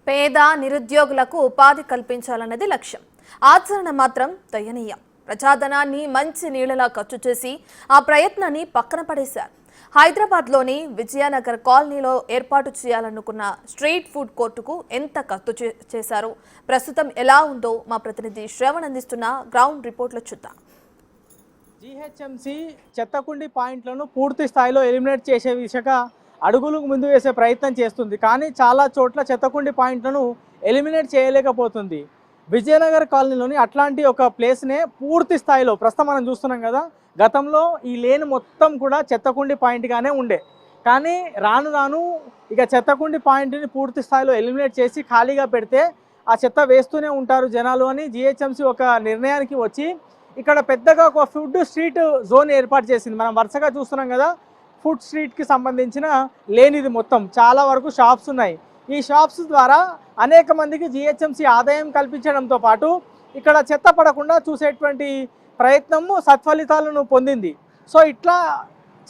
పేద నిరుద్యోగులకు ఉపాధి కల్పించాలన్నది లక్ష్యం. ఆచరణ మాత్రం దయనీయం. ప్రజాధనాన్ని మంచి నీళ్లలా ఖర్చు చేసి ఆ ప్రయత్నాన్ని పక్కన పడేశారు. హైదరాబాద్లోని విజయనగర్ కాలనీలో ఏర్పాటు చేయాలనుకున్న స్ట్రీట్ ఫుడ్ కోర్టుకు ఎంత ఖర్చు చేశారో, ప్రస్తుతం ఎలా ఉందో మా ప్రతినిధి శ్రవణ్ అందిస్తున్న గ్రౌండ్ రిపోర్ట్లో చూద్దాం. జీహెచ్ఎంసీ చెత్తకుండి పాయింట్లను పూర్తి స్థాయిలో ఎలిమినేట్ చేసే దిశగా అడుగులకు ముందు వేసే ప్రయత్నం చేస్తుంది. కానీ చాలా చోట్ల చెత్తకుండి పాయింట్లను ఎలిమినేట్ చేయలేకపోతుంది. విజయనగర్ కాలనీలోని అట్లాంటి ఒక ప్లేస్నే పూర్తి స్థాయిలో ప్రస్తుతం మనం చూస్తున్నాం కదా. గతంలో ఈ లేన్ మొత్తం కూడా చెత్తకుండి పాయింట్గానే ఉండే, కానీ రాను రాను ఇక చెత్తకుండి పాయింట్ని పూర్తి స్థాయిలో ఎలిమినేట్ చేసి ఖాళీగా పెడితే ఆ చెత్త వేస్తూనే ఉంటారు జనాలు అని జీహెచ్ఎంసీ ఒక నిర్ణయానికి వచ్చి ఇక్కడ పెద్దగా ఒక ఫుడ్ స్ట్రీట్ జోన్ ఏర్పాటు చేసింది. మనం వరుసగా చూస్తున్నాం కదా, ఫుడ్ స్ట్రీట్కి సంబంధించిన లేన్ ఇది మొత్తం. చాలా వరకు షాప్స్ ఉన్నాయి. ఈ షాప్స్ ద్వారా అనేక మందికి జీహెచ్ఎంసీ ఆదాయం కల్పించడంతో పాటు ఇక్కడ చెత్త పడకుండా చూసేటువంటి ప్రయత్నము సత్ఫలితాలను పొందింది. సో ఇట్లా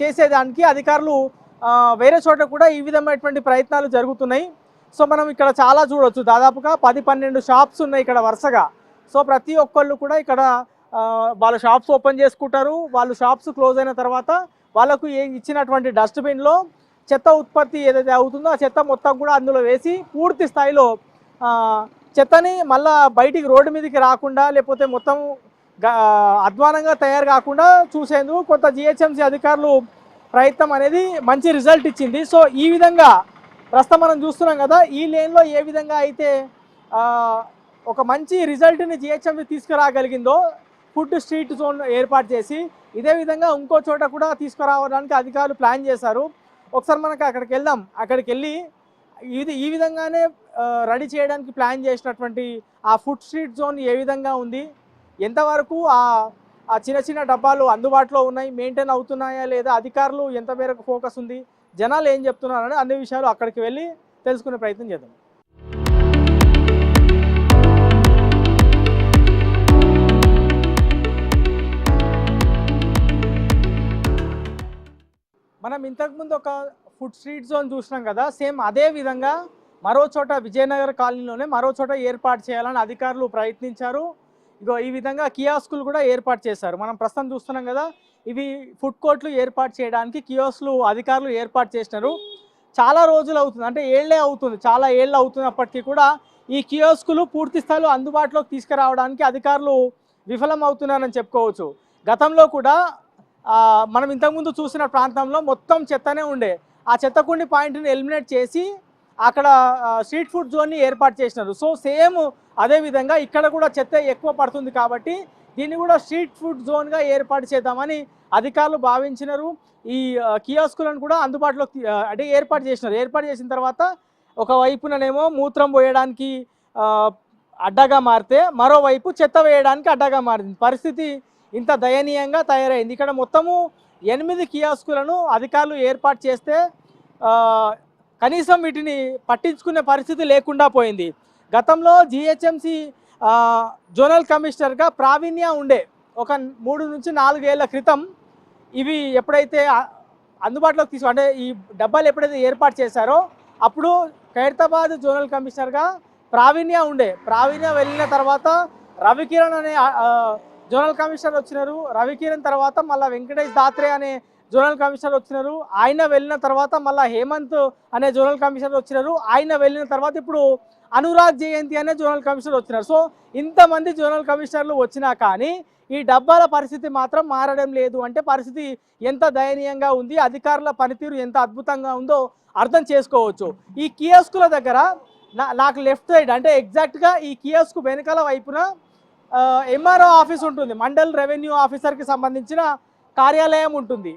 చేసేదానికి అధికారులు వేరే చోట కూడా ఈ విధమైనటువంటి ప్రయత్నాలు జరుగుతున్నాయి. సో మనం ఇక్కడ చాలా చూడవచ్చు, దాదాపుగా 10-12 షాప్స్ ఉన్నాయి ఇక్కడ వరుసగా. సో ప్రతి ఒక్కళ్ళు కూడా ఇక్కడ వాళ్ళ షాప్స్ ఓపెన్ చేసుకుంటారు. వాళ్ళు షాప్స్ క్లోజ్ అయిన తర్వాత వాళ్ళకు ఇచ్చినటువంటి డస్ట్బిన్లో చెత్త ఉత్పత్తి ఏదైతే అవుతుందో ఆ చెత్త మొత్తం కూడా అందులో వేసి పూర్తి స్థాయిలో చెత్తని మళ్ళీ బయటికి రోడ్డు మీదకి రాకుండా లేకపోతే మొత్తం అధ్వానంగా తయారు కాకుండా చూసేందుకు కొంత జీహెచ్ఎంసీ అధికారులు ప్రయత్నం అనేది మంచి రిజల్ట్ ఇచ్చింది. సో ఈ విధంగా ప్రస్తుతం మనం చూస్తున్నాం కదా, ఈ లేన్లో ఏ విధంగా అయితే ఒక మంచి రిజల్ట్ని జీహెచ్ఎంసీ తీసుకురాగలిగిందో ఫుడ్ స్ట్రీట్ జోన్ ఏర్పాటు చేసి, ఇదే విధంగా ఇంకో చోట కూడా తీసుకురావడానికి అధికారులు ప్లాన్ చేశారు. ఒకసారి మనకు అక్కడికి వెళ్దాం. అక్కడికి వెళ్ళి ఈ విధంగానే రెడీ చేయడానికి ప్లాన్ చేసినటువంటి ఆ ఫుడ్ స్ట్రీట్ జోన్ ఏ విధంగా ఉంది, ఎంతవరకు ఆ చిన్న చిన్న డబ్బాలు అందుబాటులో ఉన్నాయి, మెయింటైన్ అవుతున్నాయా లేదా, అధికారులు ఎంత మేరకు ఫోకస్ ఉంది, జనాలు ఏం చెప్తున్నారని అన్ని విషయాలు అక్కడికి వెళ్ళి తెలుసుకునే ప్రయత్నం చేద్దాం. మనం ఇంతకుముందు ఒక ఫుడ్ స్ట్రీట్ జోన్ చూసినాం కదా, సేమ్ అదే విధంగా మరో చోట విజయనగర్ కాలనీలోనే మరో చోట ఏర్పాటు చేయాలని అధికారులు ప్రయత్నించారు. ఇగో ఈ విధంగా కియోస్కులు కూడా ఏర్పాటు చేశారు. మనం ప్రస్తుతం చూస్తున్నాం కదా, ఇవి ఫుడ్ కోర్టులు ఏర్పాటు చేయడానికి కియోస్కులు అధికారులు ఏర్పాటు చేసినారు. చాలా రోజులు అవుతుంది, అంటే ఏళ్లే అవుతుంది, చాలా ఏళ్ళు అవుతున్నప్పటికీ కూడా ఈ కియోస్కులు పూర్తి స్థాయిలో అందుబాటులోకి తీసుకురావడానికి అధికారులు విఫలం అవుతున్నారని చెప్పుకోవచ్చు. గతంలో కూడా మనం ఇంతకుముందు చూసిన ప్రాంతంలో మొత్తం చెత్తనే ఉండే, ఆ చెత్తకుండి పాయింట్ని ఎలిమినేట్ చేసి అక్కడ స్ట్రీట్ ఫుడ్ జోన్ని ఏర్పాటు చేసినారు. సో సేమ్ అదేవిధంగా ఇక్కడ కూడా చెత్త ఎక్కువ పడుతుంది కాబట్టి దీన్ని కూడా స్ట్రీట్ ఫుడ్ జోన్గా ఏర్పాటు చేద్దామని అధికారులు భావించినారు. ఈ కియోస్కులను కూడా అందుబాటులోకి అంటే ఏర్పాటు చేసినారు. ఏర్పాటు చేసిన తర్వాత ఒకవైపుననేమో మూత్రం పోయడానికి అడ్డగా మారితే మరోవైపు చెత్త వేయడానికి అడ్డగా మారింది. పరిస్థితి ఇంత దయనీయంగా తయారైంది. ఇక్కడ మొత్తము 8 కియోస్కులను అధికారులు ఏర్పాటు చేస్తే కనీసం వీటిని పట్టించుకునే పరిస్థితి లేకుండా పోయింది. గతంలో జీహెచ్ఎంసీ జోనల్ కమిషనర్గా ప్రావీణ్య ఉండే, ఒక 3 నుంచి 4 ఏళ్ల క్రితం ఇవి ఎప్పుడైతే అందుబాటులోకి అంటే ఈ డబ్బాలు ఎప్పుడైతే ఏర్పాటు చేశారో అప్పుడు ఖైరతాబాద్ జోనల్ కమిషనర్గా ప్రావీణ్య ఉండే. ప్రావీణ్య వెళ్ళిన తర్వాత రవికిరణ్ అనే జోనల్ కమిషనర్ వచ్చినారు. రవికిరణ్ తర్వాత మళ్ళీ వెంకటేష్ దాత్రే అనే జోనల్ కమిషనర్ వచ్చినారు. ఆయన వెళ్ళిన తర్వాత మళ్ళీ హేమంత్ అనే జోనల్ కమిషనర్ వచ్చినారు. ఆయన వెళ్ళిన తర్వాత ఇప్పుడు అనురాగ్ జయంతి అనే జోనల్ కమిషనర్ వచ్చినారు. సో ఇంతమంది జోనల్ కమిషనర్లు వచ్చినా కానీ ఈ డబ్బాల పరిస్థితి మాత్రం మారడం లేదు. అంటే పరిస్థితి ఎంత దయనీయంగా ఉంది, అధికారుల పనితీరు ఎంత అద్భుతంగా ఉందో అర్థం చేసుకోవచ్చు. ఈ కియోస్కుల దగ్గర నాకు లెఫ్ట్ సైడ్ అంటే ఎగ్జాక్ట్గా ఈ కియోస్కు వెనకాల వైపున ఎంఆర్ఓ ఆఫీస్ ఉంటుంది, మండల్ రెవెన్యూ ఆఫీసర్కి సంబంధించిన కార్యాలయం ఉంటుంది.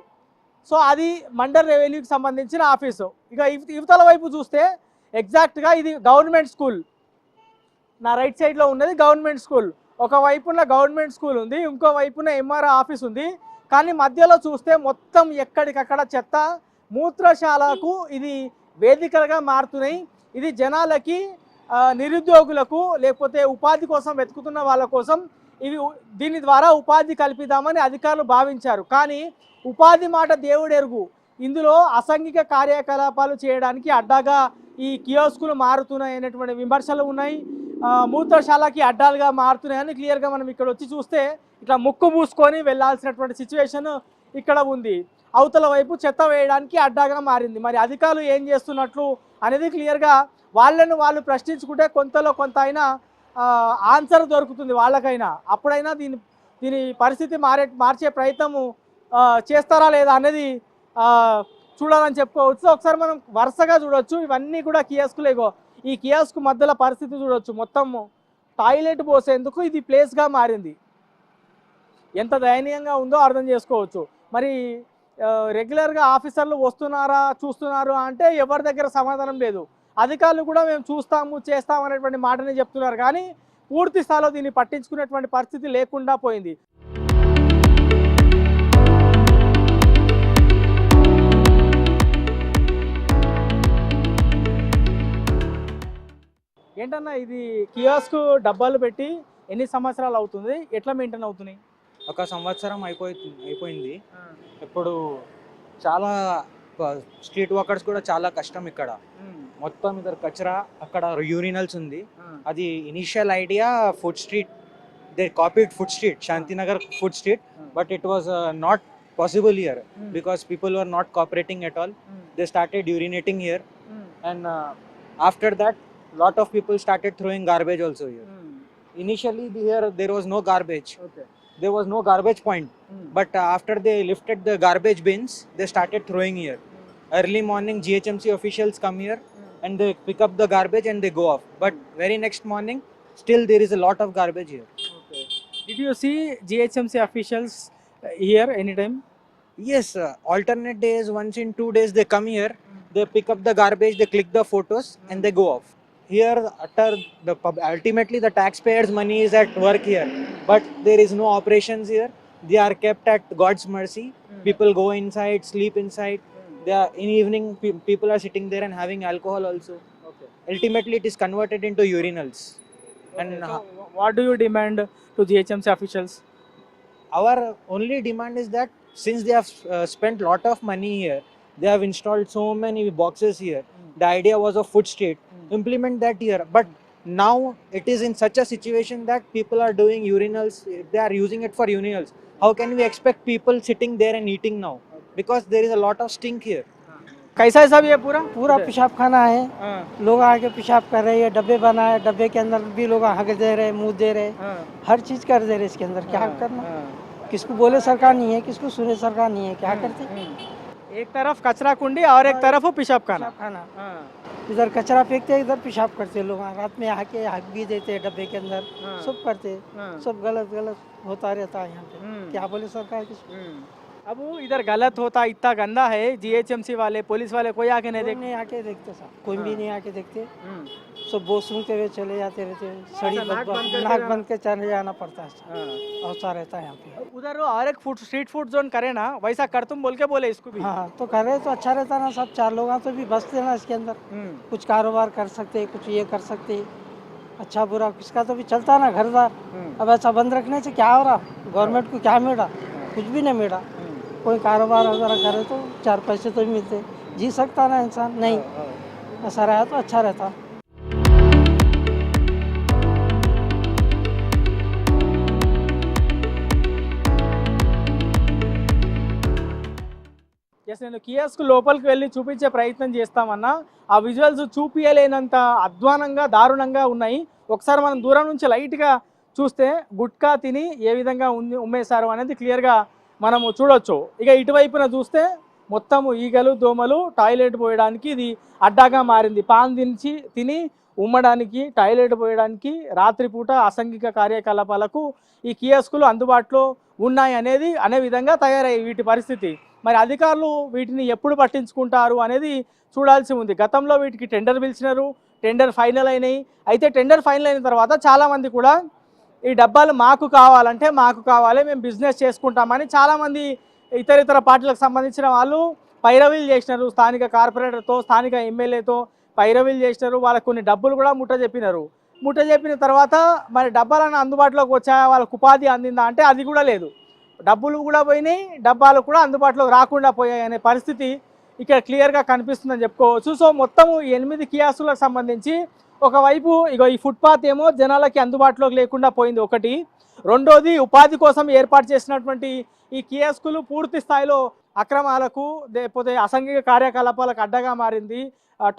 సో అది మండల్ రెవెన్యూకి సంబంధించిన ఆఫీసు. ఇక యువతల వైపు చూస్తే ఎగ్జాక్ట్గా ఇది గవర్నమెంట్ స్కూల్, నా రైట్ సైడ్లో ఉన్నది గవర్నమెంట్ స్కూల్. ఒకవైపున గవర్నమెంట్ స్కూల్ ఉంది, ఇంకో వైపున ఎంఆర్ఓ ఆఫీస్ ఉంది. కానీ మధ్యలో చూస్తే మొత్తం ఎక్కడికక్కడ చెత్త, మూత్రశాలకు ఇది వేదికలుగా మారుతున్నాయి. ఇది జనాలకి, నిరుద్యోగులకు లేకపోతే ఉపాధి కోసం వెతుకుతున్న వాళ్ళ కోసం దీని ద్వారా ఉపాధి కల్పిద్దామని అధికారులు భావించారు. కానీ ఉపాధి మాట దేవుడెరుగు, ఇందులో అసాంఘిక కార్యకలాపాలు చేయడానికి అడ్డాగా ఈ కియోస్కులు మారుతున్నాయి అనేటువంటి విమర్శలు ఉన్నాయి. మూత్రశాలకి అడ్డాలుగా మారుతున్నాయని క్లియర్గా మనం ఇక్కడ వచ్చి చూస్తే ఇట్లా ముక్కు మూసుకొని వెళ్ళాల్సినటువంటి సిచ్యువేషన్ ఇక్కడ ఉంది. అవతల వైపు చెత్త వేయడానికి అడ్డాగా మారింది. మరి అధికారులు ఏం చేస్తున్నట్లు అనేది క్లియర్గా వాళ్ళను వాళ్ళు ప్రశ్నించుకుంటే కొంతలో కొంత అయినా ఆన్సర్ దొరుకుతుంది వాళ్ళకైనా. అప్పుడైనా దీని పరిస్థితి మార్చే ప్రయత్నము చేస్తారా లేదా అనేది చూడాలని చెప్పుకోవచ్చు. ఒకసారి మనం వరుసగా చూడొచ్చు. ఇవన్నీ కూడా కియోస్కులేగో ఈ కియోస్క్ మధ్యలో పరిస్థితి చూడొచ్చు. మొత్తం టాయిలెట్ పోసేందుకు ఇది ప్లేస్గా మారింది. ఎంత దయనీయంగా ఉందో అర్థం చేసుకోవచ్చు. మరి రెగ్యులర్గా ఆఫీసర్లు వస్తున్నారా చూస్తున్నారా అంటే ఎవరి దగ్గర సమాధానం లేదు. అధికారులు కూడా మేము చూస్తాము చేస్తాము అనేటువంటి మాటనే చెప్తున్నారు, కానీ పూర్తి స్థాయిలో దీన్ని పట్టించుకునేటువంటి పరిస్థితి లేకుండా పోయింది. ఏంటన్నా ఇది కియోస్క్ డబ్బాలు పెట్టి ఎన్ని సంవత్సరాలు అవుతుంది, ఎట్లా మెయింటైన్ అవుతున్నాయి? ఒక సంవత్సరం అయిపోయింది. ఇప్పుడు చాలా స్ట్రీట్ వాకర్స్ కూడా చాలా కష్టం ఇక్కడ. మొత్తం ఇద్దరు కచరా, అక్కడ యూరినల్స్ ఉంది. అది initial idea food street, they copied food street, Shantinagar food street, but it was not possible here because people were not cooperating at all. They started urinating here, and after that lot of people started throwing garbage also here. Initially here there was no garbage. There was no garbage point, but after they lifted the garbage bins, they started throwing here. Early morning GHMC officials come here and they pick up the garbage and they go off, but very next morning still there is a lot of garbage here. Did you see GHMC officials here anytime? Yes, alternate days, once in 2 days they come here, they pick up the garbage, they click the photos and they go off. Here ultimately the taxpayers' money is at work here, but there is no operations here. They are kept at God's mercy. People go inside, sleep inside. In evening people are sitting there and having alcohol also. Ultimately it is converted into urinals. And so what do you demand to GHMC officials? Our only demand is that since they have spent lot of money here, they have installed so many boxes here. The idea was of food street, implement that here, but now it is in such a situation that people are doing urinals, they are using it for urinals. How can we expect people sitting there and eating now? Because there is a lot of stink here. कैसा है सब ये पूरा पेशाब खाना है। लोग आके पेशाब कर रहे हैं, डब्बे बनाए, डब्बे के अंदर भी लोग हक दे रहे, मुंह दे रहे, हर चीज कर दे रहे इसके अंदर। क्या करना, किसको बोले सरकार नहीं है, किसको सुने सरकार नहीं है, क्या करते? एक तरफ कचरा कुंडी और एक तरफ पेशाब खाना। इधर कचरा फेंकते, इधर पेशाब करते लोग। रात में आके हक भी देते डब्बे के अंदर, सब करते, सब गलत होता रहता है यहाँ पे। क्या बोले सरकार किसको? अब इधर गलत होता, इतना गंदा है, GHMC वाले पुलिस वाले कोई आके नहीं देखते साहब, कोई भी नहीं आके देखते। सब वो सुनते हुए चले जाते रहते, सड़ी नाक बंद के चले जाना पड़ता है, औसा रहता है यहाँ पे। उधर और एक स्ट्रीट फूड जोन करे ना, वैसा कर तुम बोल के बोले इसको भी। हाँ तो करे तो अच्छा रहता ना, सब 4 लोग तो भी बसते ना इसके अंदर, कुछ कारोबार कर सकते, कुछ ये कर सकते, अच्छा बुरा किसका तो भी चलता ना घरदार। अब ऐसा बंद रखने से क्या हो रहा, गवर्नमेंट को क्या मिला? कुछ भी नहीं मिला। कोई कारोबार वगैरह करे तो 4 पैसे तो भी मिलते, जी सकता ना इंसान। नहीं ऐसा रहा तो अच्छा रहता। నేను కియోస్క్ లోపలికి వెళ్ళి చూపించే ప్రయత్నం చేస్తామన్నా ఆ విజువల్స్ చూపించలేనంత అధ్వానంగా దారుణంగా ఉన్నాయి. ఒకసారి మనం దూరం నుంచి లైట్గా చూస్తే గుట్కా తిని ఏ విధంగా ఉమ్మేశారు అనేది క్లియర్గా మనము చూడొచ్చు. ఇక ఇటువైపున చూస్తే మొత్తం ఈగలు దోమలు టాయిలెట్ పోయడానికి ఇది అడ్డాగా మారింది. పాన్ తిని ఉమ్మడానికి, టాయిలెట్ పోయడానికి, రాత్రిపూట అసాంఘిక కార్యకలాపాలకు ఈ కియోస్కులు అందుబాటులో ఉన్నాయి అనే విధంగా తయారయ్యాయి వీటి పరిస్థితి. మరి అధికారులు వీటిని ఎప్పుడు పట్టించుకుంటారు అనేది చూడాల్సి ఉంది. గతంలో వీటికి టెండర్ పిలిచినారు, టెండర్ ఫైనల్ అయినాయి. అయితే టెండర్ ఫైనల్ అయిన తర్వాత చాలామంది కూడా ఈ డబ్బాలు మాకు కావాలి, మేము బిజినెస్ చేసుకుంటామని చాలామంది ఇతర పార్టీలకు సంబంధించిన వాళ్ళు పైరవీలు చేసినారు. స్థానిక కార్పొరేటర్తో, స్థానిక ఎమ్మెల్యేతో పైరవీలు చేసినారు. వాళ్ళకు కొన్ని డబ్బులు కూడా చెప్పిన తర్వాత మరి డబ్బాలను అందుబాటులోకి వచ్చాయా, వాళ్ళకు ఉపాధి అందిందా అంటే అది కూడా లేదు. డబ్బులు కూడా పోయినాయి, డబ్బాలు కూడా అందుబాటులోకి రాకుండా పోయాయి అనే పరిస్థితి ఇక్కడ క్లియర్గా కనిపిస్తుందని చెప్పుకోవచ్చు. సో మొత్తము 8 కియాస్కులకు సంబంధించి ఒకవైపు ఇగో ఈ ఫుట్పాత్ ఏమో జనాలకి అందుబాటులోకి లేకుండా పోయింది ఒకటి. రెండోది ఉపాధి కోసం ఏర్పాటు చేసినటువంటి ఈ కియాస్కులు పూర్తి స్థాయిలో అక్రమాలకు లేకపోతే అసాంఘిక కార్యకలాపాలకు అడ్డగా మారింది.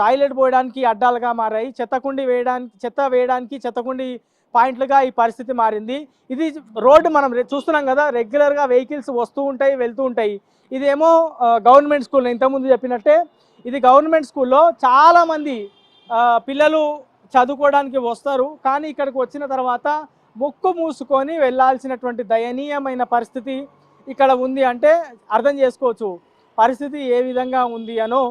టాయిలెట్ పోయడానికి అడ్డాలుగా మారాయి. చెత్త వేయడానికి చెత్తకుండి పాయింట్లుగా ఈ పరిస్థితి మారింది. ఇది రోడ్డు మనం చూస్తున్నాం కదా, రెగ్యులర్గా వెహికల్స్ వస్తూ ఉంటాయి వెళ్తూ ఉంటాయి. ఇదేమో గవర్నమెంట్ స్కూల్. ఇంతకుముందు చెప్పినట్టే ఇది గవర్నమెంట్ స్కూల్లో చాలామంది పిల్లలు చదువుకోవడానికి వస్తారు. కానీ ఇక్కడికి వచ్చిన తర్వాత ముక్కు మూసుకొని వెళ్ళాల్సినటువంటి దయనీయమైన పరిస్థితి ఇక్కడ ఉంది. అంటే అర్థం చేసుకోవచ్చు పరిస్థితి ఏ విధంగా ఉంది అనో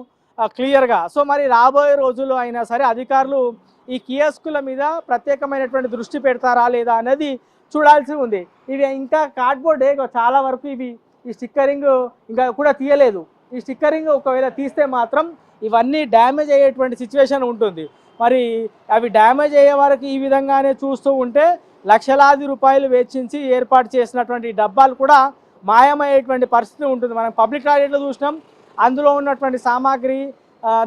క్లియర్గా. సో మరి రాబోయే రోజుల్లో అయినా సరే అధికారులు ఈ కియాస్కుల మీద ప్రత్యేకమైనటువంటి దృష్టి పెడతారా లేదా అనేది చూడాల్సి ఉంది. ఇవి ఇంకా కార్డ్బోర్డే చాలా వరకు ఇవి ఈ స్టిక్కరింగ్ ఇంకా కూడా తీయలేదు. ఈ స్టిక్కరింగ్ ఒకవేళ తీస్తే మాత్రం ఇవన్నీ డ్యామేజ్ అయ్యేటువంటి సిచ్యువేషన్ ఉంటుంది. మరి అవి డ్యామేజ్ అయ్యే వరకు ఈ విధంగానే చూస్తూ ఉంటే లక్షలాది రూపాయలు వెచ్చించి ఏర్పాటు చేసినటువంటి డబ్బాలు కూడా మాయమయ్యేటువంటి పరిస్థితి ఉంటుంది. మనం పబ్లిక్ టాయిలెట్లో చూసినాం, అందులో ఉన్నటువంటి సామాగ్రి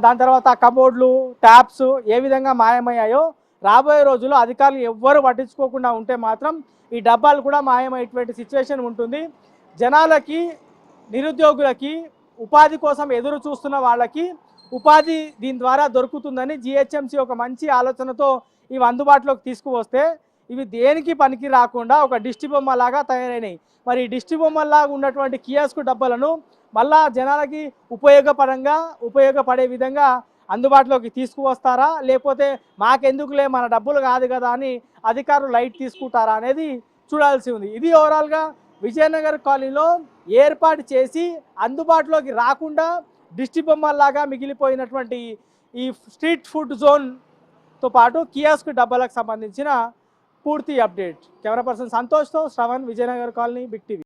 దాని తర్వాత కబోర్డ్లు ట్యాప్స్ ఏ విధంగా మాయమయ్యాయో రాబోయే రోజుల్లో అధికారులు ఎవ్వరు పట్టించుకోకుండా ఉంటే మాత్రం ఈ డబ్బాలు కూడా మాయమయ్యేటువంటి సిచ్యువేషన్ ఉంటుంది. జనాలకి నిరుద్యోగులకి ఉపాధి కోసం ఎదురు చూస్తున్న వాళ్ళకి ఉపాధి దీని ద్వారా దొరుకుతుందని జిహెచ్ఎంసీ ఒక మంచి ఆలోచనతో ఇవి అందుబాటులోకి తీసుకువస్తే ఇవి దేనికి పనికి రాకుండా ఒక దిష్టి బొమ్మలాగా తయారైనాయి. మరి ఈ దిష్టి బొమ్మలాగా ఉన్నటువంటి కియాస్కు డబ్బాలను మళ్ళా జనాలకి ఉపయోగపడే విధంగా అందుబాటులోకి తీసుకువస్తారా, లేకపోతే మాకెందుకులే మన డబ్బులు కాదు కదా అని అధికారులు లైట్ తీసుకుంటారా అనేది చూడాల్సి ఉంది. ఇది ఓవరాల్గా విజయనగర్ కాలనీలో ఏర్పాటు చేసి అందుబాటులోకి రాకుండా దిష్టి బొమ్మల్లాగా మిగిలిపోయినటువంటి ఈ స్ట్రీట్ ఫుడ్ జోన్తో పాటు కియాస్క్ డబ్బాలకు సంబంధించిన పూర్తి అప్డేట్. కెమెరా పర్సన్ సంతోష్తో Shravan, Vijayanagar colony, big TV.